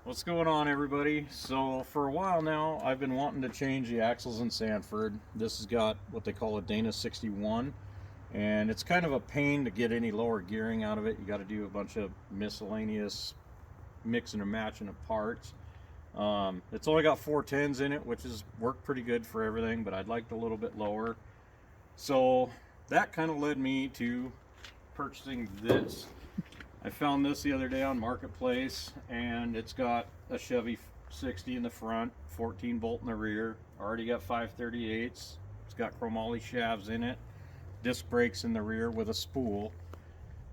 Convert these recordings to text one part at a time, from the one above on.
What's going on, everybody? So for a while now I've been wanting to change the axles in Sanford. This has got what they call a Dana 61, and it's kind of a pain to get any lower gearing out of it. You got to do a bunch of miscellaneous mixing and matching of parts. It's only got 410s in it, which has worked pretty good for everything, but I'd like it a little bit lower. So that kind of led me to purchasing this. I found this the other day on Marketplace, and it's got a Chevy 60 in the front, 14 bolt in the rear, already got 538s. It's got chromoly shafts in it, disc brakes in the rear with a spool.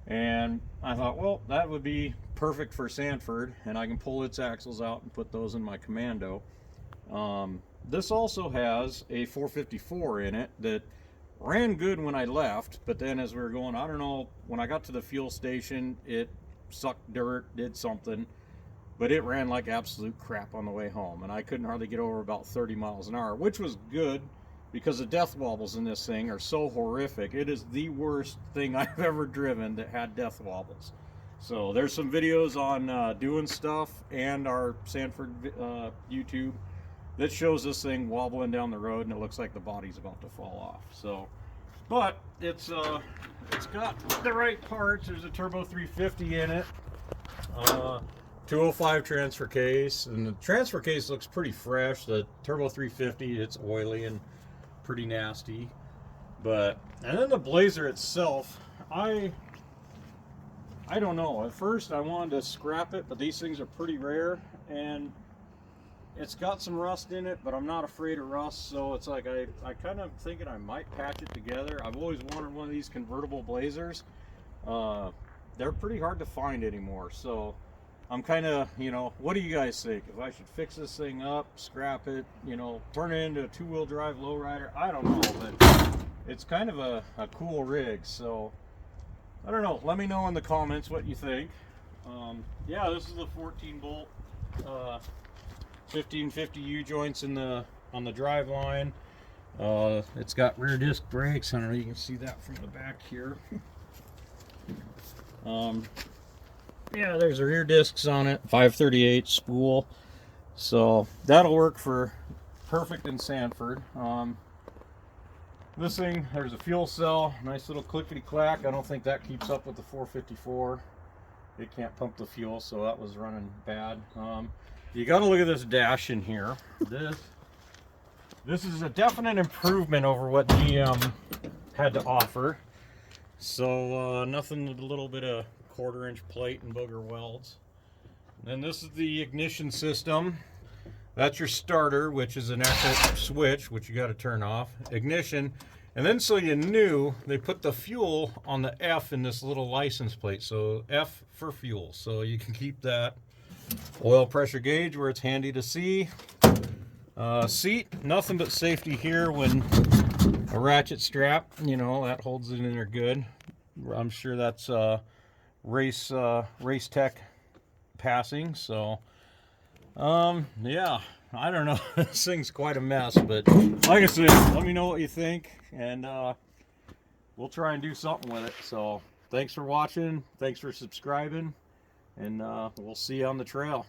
And I thought, well, that would be perfect for Sanford, and I can pull its axles out and put those in my Commando. This also has a 454 in it that ran good when I left, but then as we were going, I don't know, when I got to the fuel station, it sucked dirt, did something, but it ran like absolute crap on the way home, and I couldn't hardly get over about 30 miles an hour, which was good because the death wobbles in this thing are so horrific. It is the worst thing I've ever driven that had death wobbles. So there's some videos on doing stuff and our Sanford YouTube that shows this thing wobbling down the road, and it looks like the body's about to fall off. So, but it's got the right parts. There's a turbo 350 in it, 205 transfer case, and the transfer case looks pretty fresh. The turbo 350, it's oily and pretty nasty. But and then the Blazer itself, I don't know. At first I wanted to scrap it, but these things are pretty rare, and it's got some rust in it, but I'm not afraid of rust, so it's like I kind of thinking I might patch it together. I've always wanted one of these convertible Blazers. They're pretty hard to find anymore, so I'm kind of, what do you guys think? If I should fix this thing up, scrap it, turn it into a two-wheel drive lowrider? I don't know, but it's kind of a cool rig, so I don't know. Let me know in the comments what you think. Yeah, this is the 14 bolt 1550 U-joints on the drive line. It's got rear disc brakes. I don't know, you can see that from the back here. Yeah, there's the rear discs on it, 538 spool. So that'll work for perfect in Sanford. This thing, there's a fuel cell, nice little clickety clack. I don't think that keeps up with the 454. It can't pump the fuel, so that was running bad. You got to look at this dash in here. This is a definite improvement over what GM had to offer. So nothing with a little bit of 1/4-inch plate and booger welds. Then this is the ignition system. That's your starter, which is an electric switch, which you got to turn off. Ignition. And then so you knew, they put the fuel on the F in this little license plate. So F for fuel. So you can keep that. Oil pressure gauge where it's handy to see. Seat, nothing but safety here when a ratchet strap, that holds it in there good. I'm sure that's race tech passing. So yeah, I don't know. This thing's quite a mess, but like I said, let me know what you think, and we'll try and do something with it. So thanks for watching, thanks for subscribing, and we'll see you on the trail.